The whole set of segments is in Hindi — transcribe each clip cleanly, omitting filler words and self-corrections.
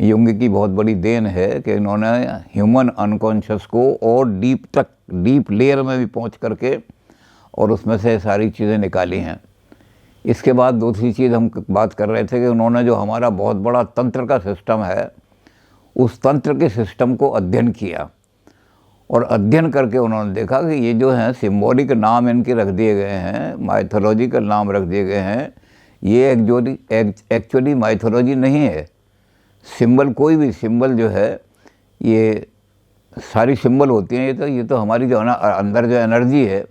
युंग की बहुत बड़ी देन है कि इन्होंने ह्यूमन अनकॉन्शियस को और डीप लेयर में भी पहुंच करके और उसमें से सारी चीज़ें निकाली हैं। इसके बाद दूसरी चीज़ हम बात कर रहे थे कि उन्होंने जो हमारा बहुत बड़ा तंत्र का सिस्टम है, उस तंत्र के सिस्टम को अध्ययन किया और अध्ययन करके उन्होंने देखा कि ये जो हैं सिम्बॉलिक नाम इनके रख दिए गए हैं, माइथोलॉजिकल नाम रख दिए गए हैं, ये एक्चुअली माइथोलॉजी नहीं है। सिंबल, कोई भी सिंबल जो है, ये सारी सिंबल होती हैं, ये तो हमारी जो है ना अंदर जो एनर्जी है,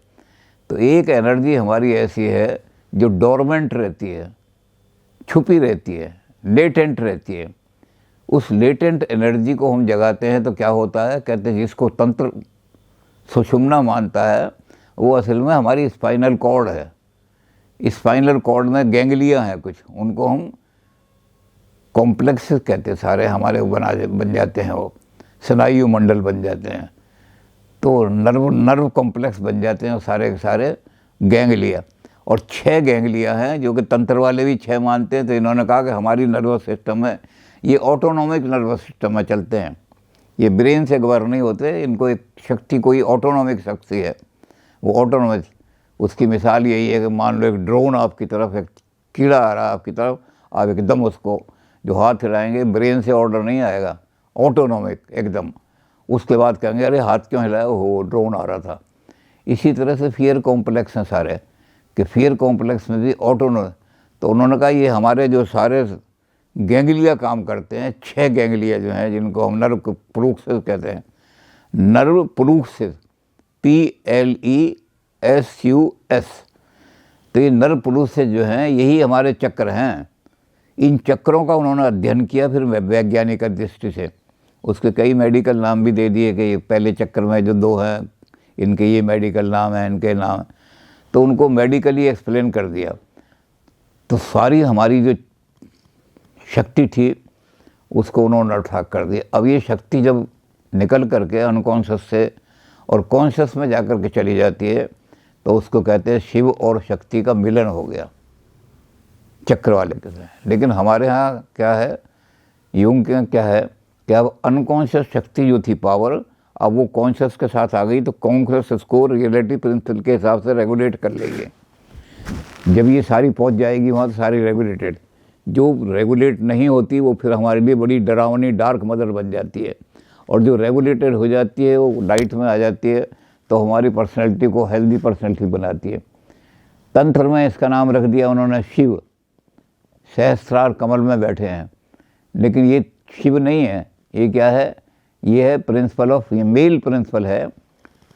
तो एक एनर्जी हमारी ऐसी है जो डोरमेंट रहती है, छुपी रहती है, लेटेंट रहती है। उस लेटेंट एनर्जी को हम जगाते हैं तो क्या होता है, कहते हैं जिसको तंत्र सुषुम्ना मानता है, वो असल में हमारी स्पाइनल कॉर्ड है। स्पाइनल कॉर्ड में गैंग्लिया हैं कुछ, उनको हम कॉम्प्लेक्स कहते हैं, सारे हमारे बन जाते हैं, वो स्नायु मंडल बन जाते हैं, तो नर्व कॉम्प्लेक्स बन जाते हैं सारे के सारे गैंग्लिया। और 6 गैंग्लिया हैं जो कि तंत्र वाले भी 6 मानते हैं। तो इन्होंने कहा कि हमारी नर्वस सिस्टम है, ये ऑटोनॉमिक नर्वस सिस्टम में चलते हैं, ये ब्रेन से गवर्न नहीं होते, इनको एक शक्ति, कोई ऑटोनॉमिक शक्ति है, वो ऑटोनॉमिक। उसकी मिसाल यही है कि मान लो एक ड्रोन आपकी तरफ, एक कीड़ा आ रहा है आपकी तरफ, आप एकदम उसको जो हाथ हिलाएंगे, ब्रेन से ऑर्डर नहीं आएगा, ऑटोनॉमिक एकदम। उसके बाद कहेंगे अरे हाथ क्यों हिलाया, हो ड्रोन आ रहा था। इसी तरह से फियर कॉम्प्लेक्स हैं सारे, कि फियर कॉम्प्लेक्स में भी ऑटोनॉमिक। तो उन्होंने कहा ये हमारे जो सारे गैंग्लिया काम करते हैं, 6 गैंग्लिया जो हैं, जिनको हम नर्व प्लूक्सस कहते हैं, नर्व प्लूक्सस, PLESUS। तो ये नर्व प्लूक्सस जो हैं, यही हमारे चक्र हैं। इन चक्रों का उन्होंने अध्ययन किया फिर वैज्ञानिक दृष्टि से। उसके कई मेडिकल नाम भी दे दिए कि ये पहले चक्र में जो 2 हैं, इनके ये मेडिकल नाम हैं, इनके नाम, तो उनको मेडिकली एक्सप्लेन कर दिया। तो सारी हमारी जो शक्ति थी उसको उन्होंने अटैक कर दिया। अब ये शक्ति जब निकल करके अनकॉन्शियस से और कॉन्शियस में जाकर के चली जाती है, तो उसको कहते हैं शिव और शक्ति का मिलन हो गया, चक्र वाले के साथ। लेकिन हमारे यहाँ क्या है, युंग के क्या है कि अब अनकॉन्शियस शक्ति जो थी पावर, अब वो कॉन्शियस के साथ आ गई, तो कॉन्शियस इसको रियलिटी प्रिंसिपल के हिसाब से रेगुलेट कर लेंगे। जब ये सारी पहुंच जाएगी वहाँ, तो सारी रेगुलेटेड। जो रेगुलेट नहीं होती वो फिर हमारे लिए बड़ी डरावनी डार्क मदर बन जाती है, और जो रेगुलेटेड हो जाती है वो लाइट में आ जाती है, तो हमारी पर्सनैलिटी को हेल्दी पर्सनैलिटी बनाती है। तंत्र में इसका नाम रख दिया उन्होंने शिव। सहस्त्रार कमल में बैठे हैं, लेकिन ये शिव नहीं है, ये क्या है, ये है प्रिंसिपल ऑफ, ये मेल प्रिंसिपल है।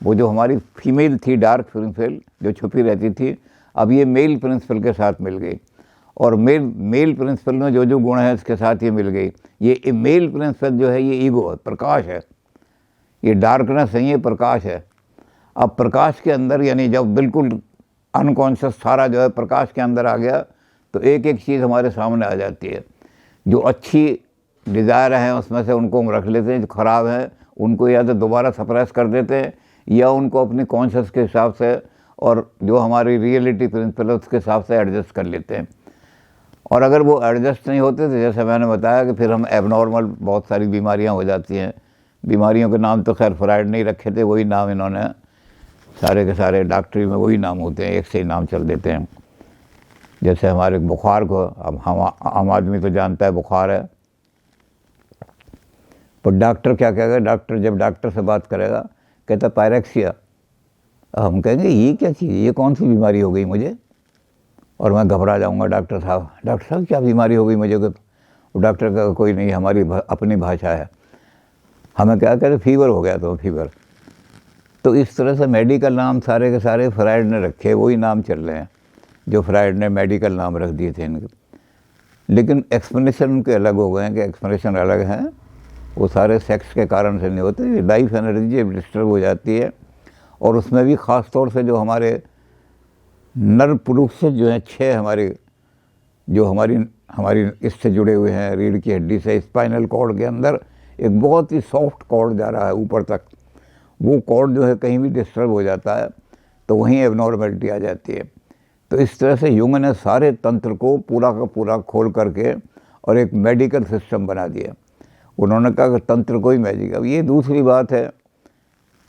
वो जो हमारी फीमेल थी डार्क प्रिंसिपल जो छुपी रहती थी, अब ये मेल प्रिंसिपल के साथ मिल गई, और मेल प्रिंसिपल में जो जो गुण है इसके साथ ये मिल गई। ये मेल प्रिंसिपल जो है ये ईगो है, प्रकाश है, ये डार्कनेस है, ये प्रकाश है। अब प्रकाश के अंदर, यानी जब बिल्कुल अनकॉन्शियस सारा जो है प्रकाश के अंदर आ गया, तो एक एक चीज़ हमारे सामने आ जाती है। जो अच्छी डिज़ायर हैं उसमें से उनको हम रख लेते हैं, जो ख़राब हैं उनको या तो दोबारा सप्रेस कर देते हैं, या उनको अपनी कॉन्शियस के हिसाब से और जो हमारी रियलिटी प्रिंसिपल है उसके हिसाब से एडजस्ट कर लेते हैं। और अगर वो एडजस्ट नहीं होते तो जैसे मैंने बताया कि फिर हम एबनॉर्मल बहुत सारी बीमारियां हो जाती हैं। बीमारियों के नाम तो खैर फ्राइड नहीं रखे थे, वही नाम इन्होंने सारे के सारे डॉक्टरी में वही नाम होते हैं, एक से ही नाम चल देते हैं। जैसे हमारे बुखार को अब आम आदमी तो जानता है बुखार है, पर डॉक्टर क्या कहेगा, डॉक्टर जब डॉक्टर से बात करेगा कहता पायरेक्सिया। हम कहेंगे ये क्या चीज़, ये कौन सी बीमारी हो गई मुझे, और मैं घबरा जाऊंगा, डॉक्टर साहब क्या बीमारी हो गई मुझे। वो डॉक्टर का कोई नहीं, हमारी अपनी भाषा है। हमें क्या कहते, फीवर हो गया तो फीवर। तो इस तरह से मेडिकल नाम सारे के सारे फ्राइड ने रखे, वही नाम चल रहे हैं जो फ्राइड ने मेडिकल नाम रख दिए थे इनके। लेकिन एक्सप्लेनेशन उनके अलग हो गए हैं, कि एक्सप्लेनेशन अलग हैं, वो सारे सेक्स के कारण से नहीं होते। लाइफ एनर्जी डिस्टर्ब हो जाती है, और उसमें भी ख़ास तौर से जो हमारे नर्व प्लूक्सस जो हैं 6 हमारे, जो हमारी इससे जुड़े हुए हैं, रीढ़ की हड्डी से स्पाइनल कॉर्ड के अंदर एक बहुत ही सॉफ्ट कॉर्ड जा रहा है ऊपर तक। वो कॉर्ड जो है कहीं भी डिस्टर्ब हो जाता है तो वहीं एबनॉर्मेलिटी आ जाती है। तो इस तरह से युंग ने सारे तंत्र को पूरा का पूरा खोल करके और एक मेडिकल सिस्टम बना दिया। उन्होंने कहा कि तंत्र कोई मैजिक। अब ये दूसरी बात है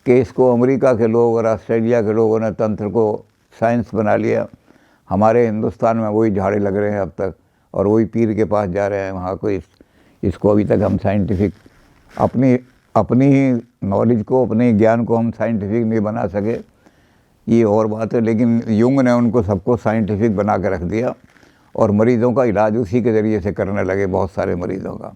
कि इसको अमेरिका के लोग और ऑस्ट्रेलिया के लोगों ने तंत्र को साइंस बना लिया। हमारे हिंदुस्तान में वही झाड़े लग रहे हैं अब तक, और वही पीर के पास जा रहे हैं वहाँ को। इसको अभी तक हम साइंटिफिक अपनी ही नॉलेज को, अपने ज्ञान को हम साइंटिफिक नहीं बना सके, ये और बात है। लेकिन युंग ने उनको सबको साइंटिफिक बना के रख दिया और मरीज़ों का इलाज उसी के ज़रिए से करने लगे, बहुत सारे मरीज़ों का।